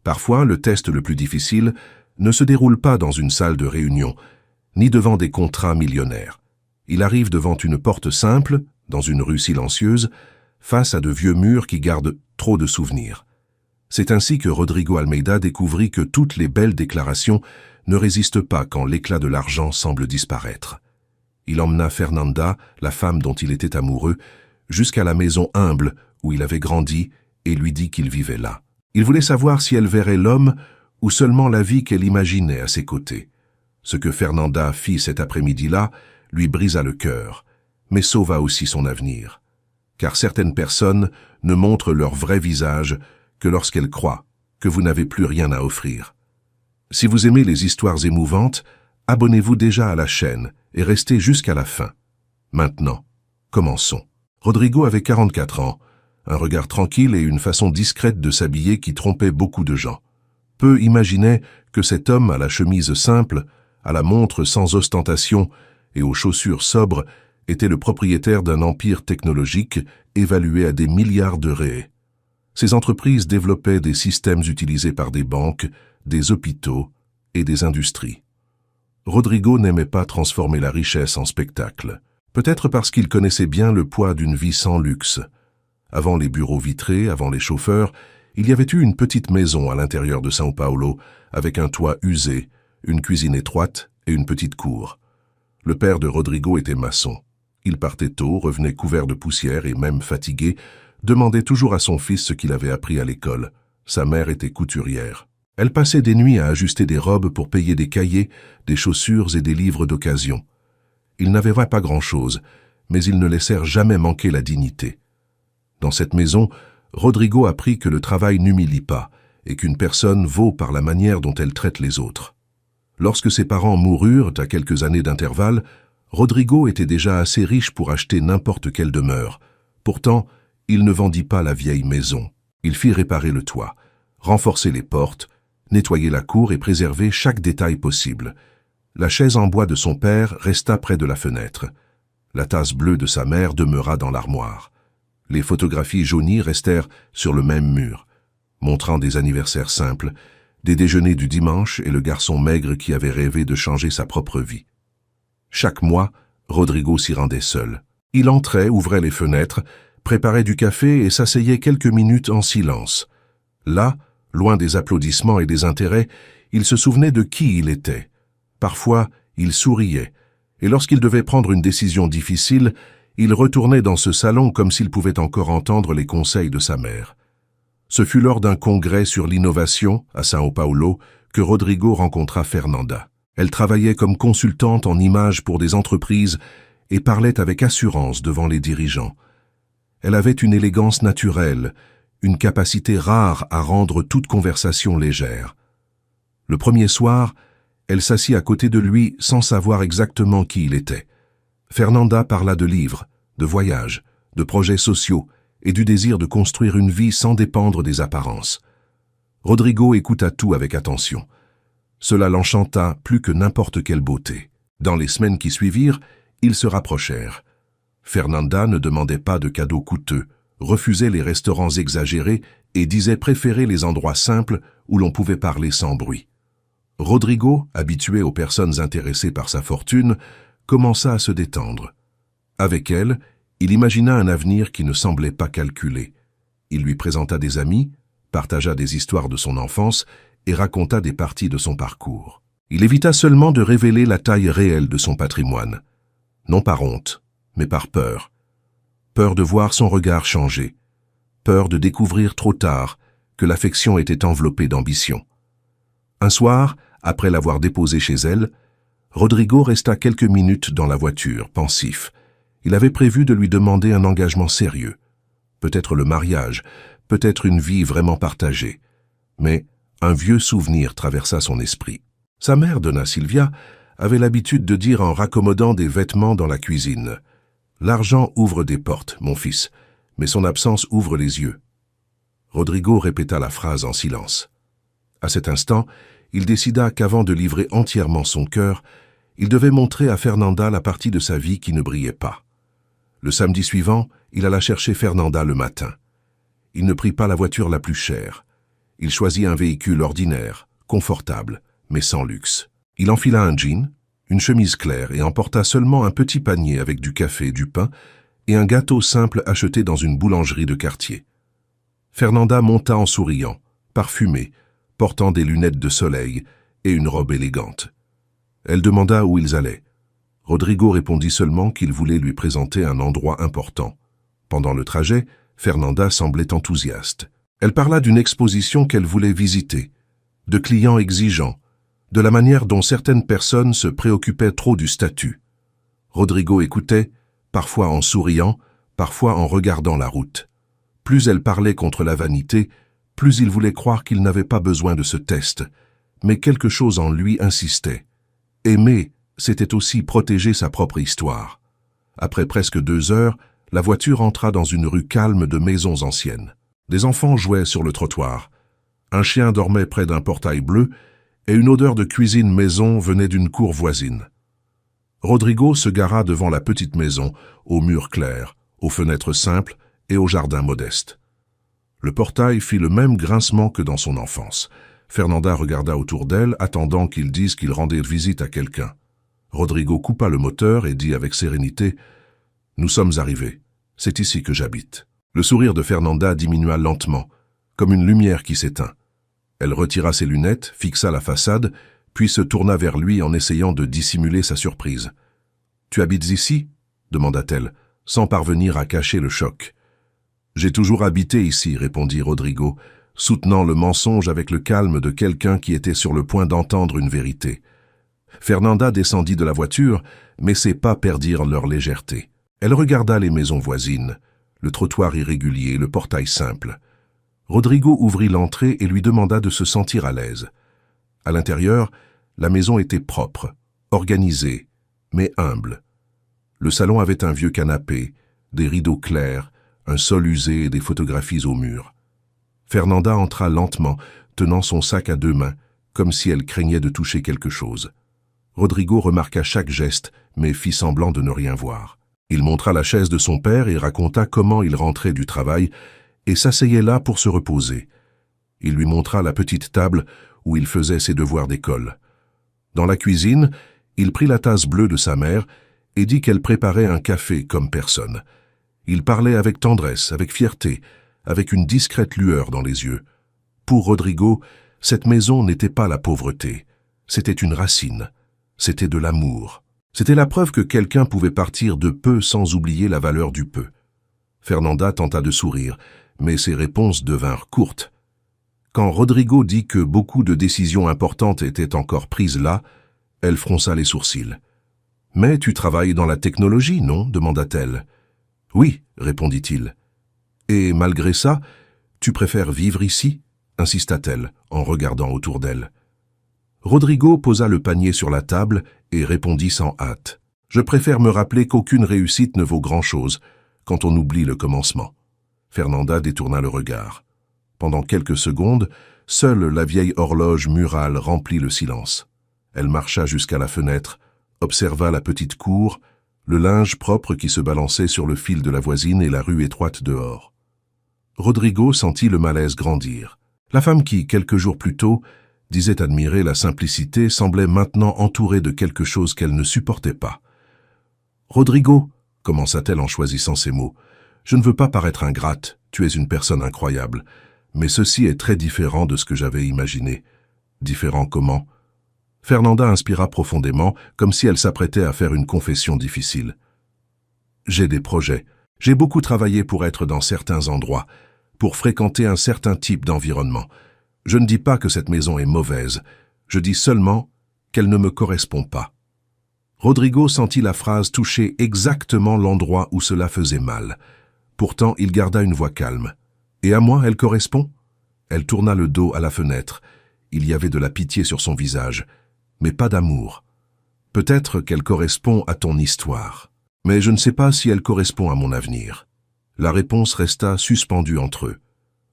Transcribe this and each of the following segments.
Parfois, le test le plus difficile ne se déroule pas dans une salle de réunion, ni devant des contrats millionnaires. Il arrive devant une porte simple, dans une rue silencieuse, face à de vieux murs qui gardent trop de souvenirs. C'est ainsi que Rodrigo Almeida découvrit que toutes les belles déclarations ne résistent pas quand l'éclat de l'argent semble disparaître. Il emmena Fernanda, la femme dont il était amoureux, jusqu'à la maison humble où il avait grandi et lui dit qu'il vivait là. Il voulait savoir si elle verrait l'homme ou seulement la vie qu'elle imaginait à ses côtés. Ce que Fernanda fit cet après-midi-là lui brisa le cœur, mais sauva aussi son avenir. Car certaines personnes ne montrent leur vrai visage que lorsqu'elles croient que vous n'avez plus rien à offrir. Si vous aimez les histoires émouvantes, abonnez-vous déjà à la chaîne et restez jusqu'à la fin. Maintenant, commençons. Rodrigo avait 44 ans, un regard tranquille et une façon discrète de s'habiller qui trompait beaucoup de gens. Peu imaginaient que cet homme à la chemise simple, à la montre sans ostentation et aux chaussures sobres était le propriétaire d'un empire technologique évalué à des milliards de réals. Ces entreprises développaient des systèmes utilisés par des banques, des hôpitaux et des industries. Rodrigo n'aimait pas transformer la richesse en spectacle, peut-être parce qu'il connaissait bien le poids d'une vie sans luxe. Avant les bureaux vitrés, avant les chauffeurs, il y avait eu une petite maison à l'intérieur de São Paulo, avec un toit usé, une cuisine étroite et une petite cour. Le père de Rodrigo était maçon. Il partait tôt, revenait couvert de poussière et même fatigué, demandait toujours à son fils ce qu'il avait appris à l'école. Sa mère était couturière. Elle passait des nuits à ajuster des robes pour payer des cahiers, des chaussures et des livres d'occasion. Ils n'avaient pas grand-chose, mais ils ne laissèrent jamais manquer la dignité. Dans cette maison, Rodrigo apprit que le travail n'humilie pas et qu'une personne vaut par la manière dont elle traite les autres. Lorsque ses parents moururent à quelques années d'intervalle, Rodrigo était déjà assez riche pour acheter n'importe quelle demeure. Pourtant, il ne vendit pas la vieille maison. Il fit réparer le toit, renforcer les portes, nettoyer la cour et préserver chaque détail possible. La chaise en bois de son père resta près de la fenêtre. La tasse bleue de sa mère demeura dans l'armoire. Les photographies jaunies restèrent sur le même mur, montrant des anniversaires simples, des déjeuners du dimanche et le garçon maigre qui avait rêvé de changer sa propre vie. Chaque mois, Rodrigo s'y rendait seul. Il entrait, ouvrait les fenêtres, préparait du café et s'asseyait quelques minutes en silence. Là, loin des applaudissements et des intérêts, il se souvenait de qui il était. Parfois, il souriait, et lorsqu'il devait prendre une décision difficile, il retournait dans ce salon comme s'il pouvait encore entendre les conseils de sa mère. Ce fut lors d'un congrès sur l'innovation, à São Paulo, que Rodrigo rencontra Fernanda. Elle travaillait comme consultante en images pour des entreprises et parlait avec assurance devant les dirigeants. Elle avait une élégance naturelle, une capacité rare à rendre toute conversation légère. Le premier soir, elle s'assit à côté de lui sans savoir exactement qui il était. Fernanda parla de livres, de voyages, de projets sociaux et du désir de construire une vie sans dépendre des apparences. Rodrigo écouta tout avec attention. Cela l'enchanta plus que n'importe quelle beauté. Dans les semaines qui suivirent, ils se rapprochèrent. Fernanda ne demandait pas de cadeaux coûteux, refusait les restaurants exagérés et disait préférer les endroits simples où l'on pouvait parler sans bruit. Rodrigo, habitué aux personnes intéressées par sa fortune, commença à se détendre. Avec elle, il imagina un avenir qui ne semblait pas calculé. Il lui présenta des amis, partagea des histoires de son enfance et raconta des parties de son parcours. Il évita seulement de révéler la taille réelle de son patrimoine. Non par honte, mais par peur. Peur de voir son regard changer. Peur de découvrir trop tard que l'affection était enveloppée d'ambition. Un soir, après l'avoir déposée chez elle, Rodrigo resta quelques minutes dans la voiture, pensif. Il avait prévu de lui demander un engagement sérieux. Peut-être le mariage, peut-être une vie vraiment partagée. Mais un vieux souvenir traversa son esprit. Sa mère, Dona Silvia, avait l'habitude de dire en raccommodant des vêtements dans la cuisine « L'argent ouvre des portes, mon fils, mais son absence ouvre les yeux. » Rodrigo répéta la phrase en silence. À cet instant, il décida qu'avant de livrer entièrement son cœur, il devait montrer à Fernanda la partie de sa vie qui ne brillait pas. Le samedi suivant, il alla chercher Fernanda le matin. Il ne prit pas la voiture la plus chère. Il choisit un véhicule ordinaire, confortable, mais sans luxe. Il enfila un jean, une chemise claire et emporta seulement un petit panier avec du café, du pain et un gâteau simple acheté dans une boulangerie de quartier. Fernanda monta en souriant, parfumée, portant des lunettes de soleil et une robe élégante. Elle demanda où ils allaient. Rodrigo répondit seulement qu'il voulait lui présenter un endroit important. Pendant le trajet, Fernanda semblait enthousiaste. Elle parla d'une exposition qu'elle voulait visiter, de clients exigeants, de la manière dont certaines personnes se préoccupaient trop du statut. Rodrigo écoutait, parfois en souriant, parfois en regardant la route. Plus elle parlait contre la vanité, plus il voulait croire qu'il n'avait pas besoin de ce test, mais quelque chose en lui insistait. Aimer, c'était aussi protéger sa propre histoire. Après presque 2 heures, la voiture entra dans une rue calme de maisons anciennes. Des enfants jouaient sur le trottoir. Un chien dormait près d'un portail bleu et une odeur de cuisine maison venait d'une cour voisine. Rodrigo se gara devant la petite maison, aux murs clairs, aux fenêtres simples et au jardin modeste. Le portail fit le même grincement que dans son enfance. Fernanda regarda autour d'elle, attendant qu'ils disent qu'ils rendaient visite à quelqu'un. Rodrigo coupa le moteur et dit avec sérénité « Nous sommes arrivés. C'est ici que j'habite. » Le sourire de Fernanda diminua lentement, comme une lumière qui s'éteint. Elle retira ses lunettes, fixa la façade, puis se tourna vers lui en essayant de dissimuler sa surprise. « Tu habites ici ?» demanda-t-elle, sans parvenir à cacher le choc. « J'ai toujours habité ici » répondit Rodrigo, soutenant le mensonge avec le calme de quelqu'un qui était sur le point d'entendre une vérité. Fernanda descendit de la voiture, mais ses pas perdirent leur légèreté. Elle regarda les maisons voisines, le trottoir irrégulier, le portail simple. Rodrigo ouvrit l'entrée et lui demanda de se sentir à l'aise. À l'intérieur, la maison était propre, organisée, mais humble. Le salon avait un vieux canapé, des rideaux clairs, un sol usé et des photographies au mur. Fernanda entra lentement, tenant son sac à 2 mains, comme si elle craignait de toucher quelque chose. Rodrigo remarqua chaque geste, mais fit semblant de ne rien voir. Il montra la chaise de son père et raconta comment il rentrait du travail et s'asseyait là pour se reposer. Il lui montra la petite table où il faisait ses devoirs d'école. Dans la cuisine, il prit la tasse bleue de sa mère et dit qu'elle préparait un café comme personne. Il parlait avec tendresse, avec fierté, avec une discrète lueur dans les yeux. Pour Rodrigo, cette maison n'était pas la pauvreté, c'était une racine, c'était de l'amour. C'était la preuve que quelqu'un pouvait partir de peu sans oublier la valeur du peu. Fernanda tenta de sourire, mais ses réponses devinrent courtes. Quand Rodrigo dit que beaucoup de décisions importantes étaient encore prises là, elle fronça les sourcils. « Mais tu travailles dans la technologie, non ?» demanda-t-elle. « Oui, répondit-il. »« Et malgré ça, tu préfères vivre ici ?» insista-t-elle, en regardant autour d'elle. Rodrigo posa le panier sur la table et répondit sans hâte. « Je préfère me rappeler qu'aucune réussite ne vaut grand-chose quand on oublie le commencement. » Fernanda détourna le regard. Pendant quelques secondes, seule la vieille horloge murale remplit le silence. Elle marcha jusqu'à la fenêtre, observa la petite cour, le linge propre qui se balançait sur le fil de la voisine et la rue étroite dehors. Rodrigo sentit le malaise grandir. La femme qui, quelques jours plus tôt, disait admirer la simplicité semblait maintenant entourée de quelque chose qu'elle ne supportait pas. « Rodrigo, » commença-t-elle en choisissant ses mots, « je ne veux pas paraître ingrate, tu es une personne incroyable, mais ceci est très différent de ce que j'avais imaginé. » « Différent comment ?» Fernanda inspira profondément, comme si elle s'apprêtait à faire une confession difficile. « J'ai des projets. J'ai beaucoup travaillé pour être dans certains endroits, pour fréquenter un certain type d'environnement. Je ne dis pas que cette maison est mauvaise, je dis seulement qu'elle ne me correspond pas. » Rodrigo sentit la phrase toucher exactement l'endroit où cela faisait mal. Pourtant, il garda une voix calme. « Et à moi, elle correspond ?» Elle tourna le dos à la fenêtre. Il y avait de la pitié sur son visage, mais pas d'amour. « Peut-être qu'elle correspond à ton histoire, mais je ne sais pas si elle correspond à mon avenir. » La réponse resta suspendue entre eux.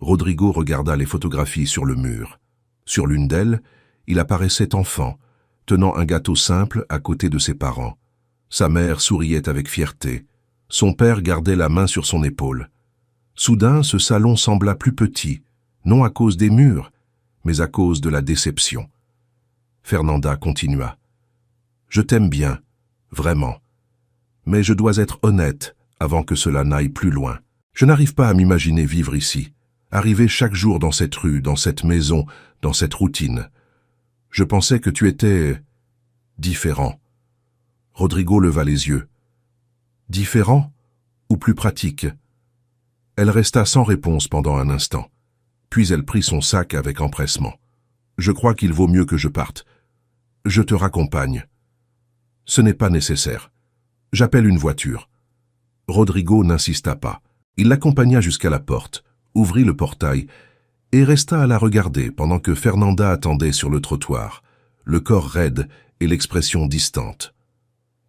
Rodrigo regarda les photographies sur le mur. Sur l'une d'elles, il apparaissait enfant, tenant un gâteau simple à côté de ses parents. Sa mère souriait avec fierté. Son père gardait la main sur son épaule. Soudain, ce salon sembla plus petit, non à cause des murs, mais à cause de la déception. Fernanda continua. « Je t'aime bien, vraiment. Mais je dois être honnête avant que cela n'aille plus loin. Je n'arrive pas à m'imaginer vivre ici, arriver chaque jour dans cette rue, dans cette maison, dans cette routine. Je pensais que tu étais... différent. » Rodrigo leva les yeux. « Différent ou plus pratique ?» Elle resta sans réponse pendant un instant. Puis elle prit son sac avec empressement. « Je crois qu'il vaut mieux que je parte. Je te raccompagne. »« Ce n'est pas nécessaire. J'appelle une voiture. » Rodrigo n'insista pas. Il l'accompagna jusqu'à la porte, ouvrit le portail et resta à la regarder pendant que Fernanda attendait sur le trottoir, le corps raide et l'expression distante.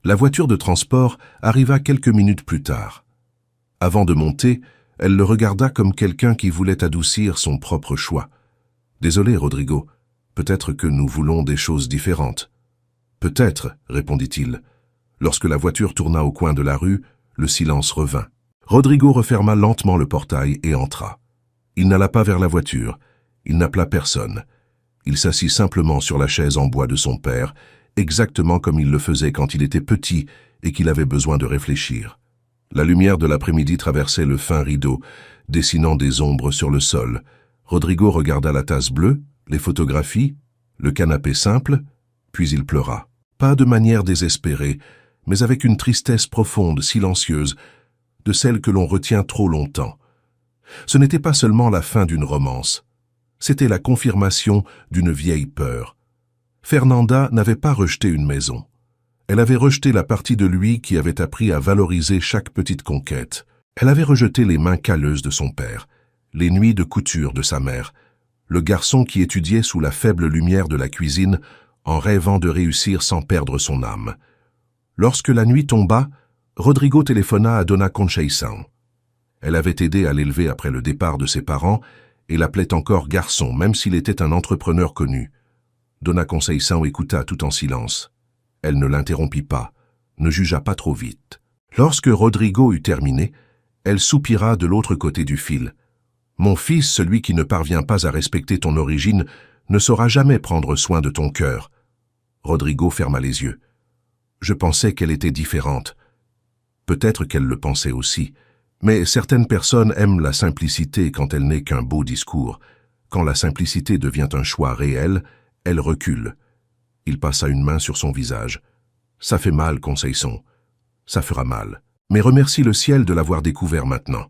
La voiture de transport arriva quelques minutes plus tard. Avant de monter, elle le regarda comme quelqu'un qui voulait adoucir son propre choix. « Désolé, Rodrigo, peut-être que nous voulons des choses différentes. »« Peut-être, » répondit-il. Lorsque la voiture tourna au coin de la rue, le silence revint. Rodrigo referma lentement le portail et entra. Il n'alla pas vers la voiture, il n'appela personne. Il s'assit simplement sur la chaise en bois de son père, exactement comme il le faisait quand il était petit et qu'il avait besoin de réfléchir. La lumière de l'après-midi traversait le fin rideau, dessinant des ombres sur le sol. Rodrigo regarda la tasse bleue, les photographies, le canapé simple, puis il pleura. Pas de manière désespérée, mais avec une tristesse profonde, silencieuse, de celle que l'on retient trop longtemps. Ce n'était pas seulement la fin d'une romance, c'était la confirmation d'une vieille peur. Fernanda n'avait pas rejeté une maison. Elle avait rejeté la partie de lui qui avait appris à valoriser chaque petite conquête. Elle avait rejeté les mains calleuses de son père, les nuits de couture de sa mère, le garçon qui étudiait sous la faible lumière de la cuisine en rêvant de réussir sans perdre son âme. Lorsque la nuit tomba, Rodrigo téléphona à Dona Conceição. Elle avait aidé à l'élever après le départ de ses parents et l'appelait encore garçon, même s'il était un entrepreneur connu. Dona Conceição écouta tout en silence. Elle ne l'interrompit pas, ne jugea pas trop vite. Lorsque Rodrigo eut terminé, elle soupira de l'autre côté du fil. « Mon fils, celui qui ne parvient pas à respecter ton origine, ne saura jamais prendre soin de ton cœur. » Rodrigo ferma les yeux. « Je pensais qu'elle était différente. Peut-être qu'elle le pensait aussi. Mais certaines personnes aiment la simplicité quand elle n'est qu'un beau discours. Quand la simplicité devient un choix réel, elle recule. » Il passa une main sur son visage. « Ça fait mal, Conceição. Ça fera mal. Mais remercie le ciel de l'avoir découvert maintenant.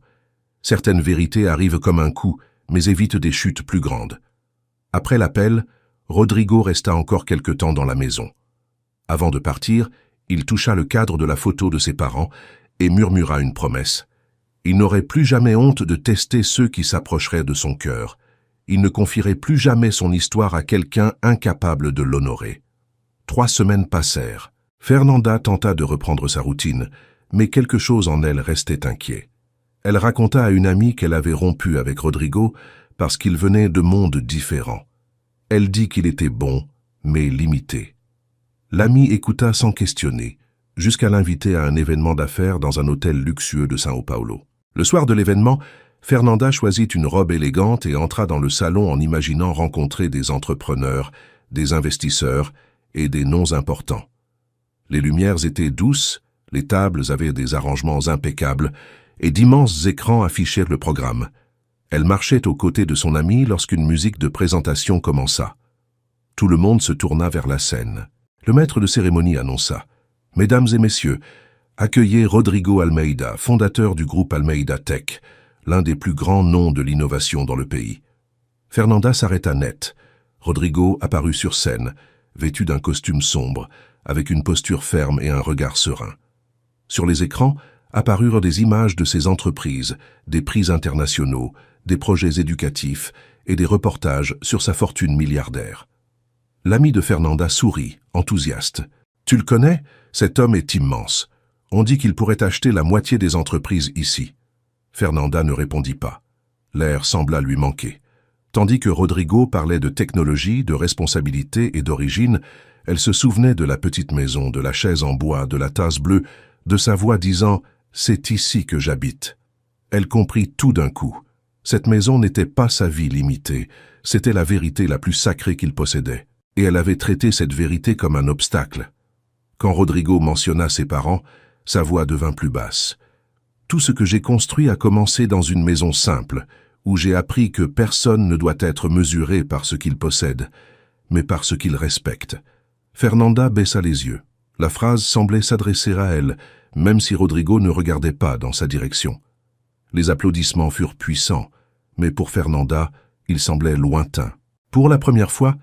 Certaines vérités arrivent comme un coup, mais évitent des chutes plus grandes. » Après l'appel, Rodrigo resta encore quelque temps dans la maison. Avant de partir, il toucha le cadre de la photo de ses parents et murmura une promesse. Il n'aurait plus jamais honte de tester ceux qui s'approcheraient de son cœur. Il ne confierait plus jamais son histoire à quelqu'un incapable de l'honorer. 3 semaines passèrent. Fernanda tenta de reprendre sa routine, mais quelque chose en elle restait inquiet. Elle raconta à une amie qu'elle avait rompu avec Rodrigo parce qu'ils venaient de mondes différents. Elle dit qu'il était bon, mais limité. L'amie écouta sans questionner, jusqu'à l'inviter à un événement d'affaires dans un hôtel luxueux de São Paulo. Le soir de l'événement, Fernanda choisit une robe élégante et entra dans le salon en imaginant rencontrer des entrepreneurs, des investisseurs et des noms importants. Les lumières étaient douces, les tables avaient des arrangements impeccables et d'immenses écrans affichaient le programme. Elle marchait aux côtés de son amie lorsqu'une musique de présentation commença. Tout le monde se tourna vers la scène. Le maître de cérémonie annonça « Mesdames et messieurs, accueillez Rodrigo Almeida, fondateur du groupe Almeida Tech, l'un des plus grands noms de l'innovation dans le pays. » Fernanda s'arrêta net. Rodrigo apparut sur scène, vêtu d'un costume sombre, avec une posture ferme et un regard serein. Sur les écrans apparurent des images de ses entreprises, des prix internationaux, des projets éducatifs et des reportages sur sa fortune milliardaire. L'ami de Fernanda sourit, enthousiaste. « Tu le connais? Cet homme est immense. On dit qu'il pourrait acheter la moitié des entreprises ici. » Fernanda ne répondit pas. L'air sembla lui manquer. Tandis que Rodrigo parlait de technologie, de responsabilité et d'origine, elle se souvenait de la petite maison, de la chaise en bois, de la tasse bleue, de sa voix disant « C'est ici que j'habite ». Elle comprit tout d'un coup. Cette maison n'était pas sa vie limitée, C'était la vérité la plus sacrée qu'il possédait, et elle avait traité cette vérité comme un obstacle. Quand Rodrigo mentionna ses parents, sa voix devint plus basse. « Tout ce que j'ai construit a commencé dans une maison simple, où j'ai appris que personne ne doit être mesuré par ce qu'il possède, mais par ce qu'il respecte. » Fernanda baissa les yeux. La phrase semblait s'adresser à elle, même si Rodrigo ne regardait pas dans sa direction. Les applaudissements furent puissants, mais pour Fernanda, ils semblaient lointains. Pour la première fois,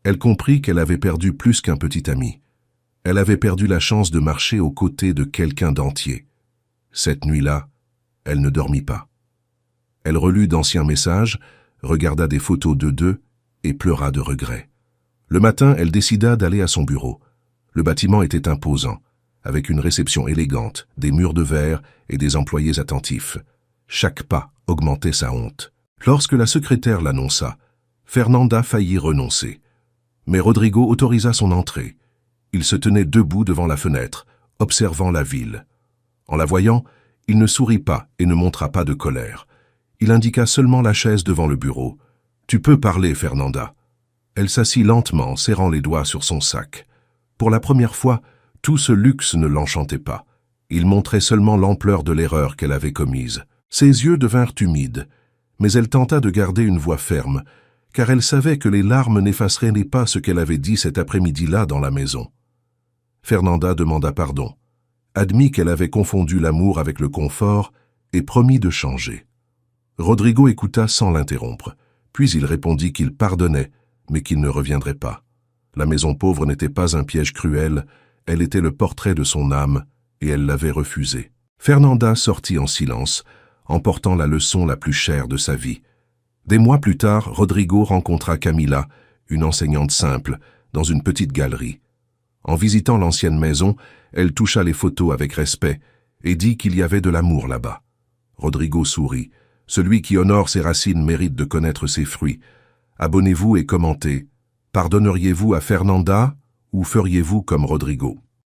elle comprit qu'elle avait perdu plus qu'un petit ami. Elle avait perdu la chance de marcher aux côtés de quelqu'un d'entier. Cette nuit-là, elle ne dormit pas. Elle relut d'anciens messages, regarda des photos d'eux deux et pleura de regret. Le matin, elle décida d'aller à son bureau. Le bâtiment était imposant, avec une réception élégante, des murs de verre et des employés attentifs. Chaque pas augmentait sa honte. Lorsque la secrétaire l'annonça, Fernanda faillit renoncer. Mais Rodrigo autorisa son entrée. Il se tenait debout devant la fenêtre, observant la ville. En la voyant, il ne sourit pas et ne montra pas de colère. Il indiqua seulement la chaise devant le bureau. « Tu peux parler, Fernanda. » Elle s'assit lentement, serrant les doigts sur son sac. Pour la première fois, tout ce luxe ne l'enchantait pas. Il montrait seulement l'ampleur de l'erreur qu'elle avait commise. Ses yeux devinrent humides, mais elle tenta de garder une voix ferme, car elle savait que les larmes n'effaceraient pas ce qu'elle avait dit cet après-midi-là dans la maison. Fernanda demanda pardon, admit qu'elle avait confondu l'amour avec le confort et promit de changer. Rodrigo écouta sans l'interrompre, puis il répondit qu'il pardonnait, mais qu'il ne reviendrait pas. La maison pauvre n'était pas un piège cruel, elle était le portrait de son âme, et elle l'avait refusé. Fernanda sortit en silence, emportant la leçon la plus chère de sa vie. Des mois plus tard, Rodrigo rencontra Camila, une enseignante simple, dans une petite galerie. En visitant l'ancienne maison, elle toucha les photos avec respect et dit qu'il y avait de l'amour là-bas. Rodrigo sourit. Celui qui honore ses racines mérite de connaître ses fruits. Abonnez-vous et commentez. Pardonneriez-vous à Fernanda ou feriez-vous comme Rodrigo ?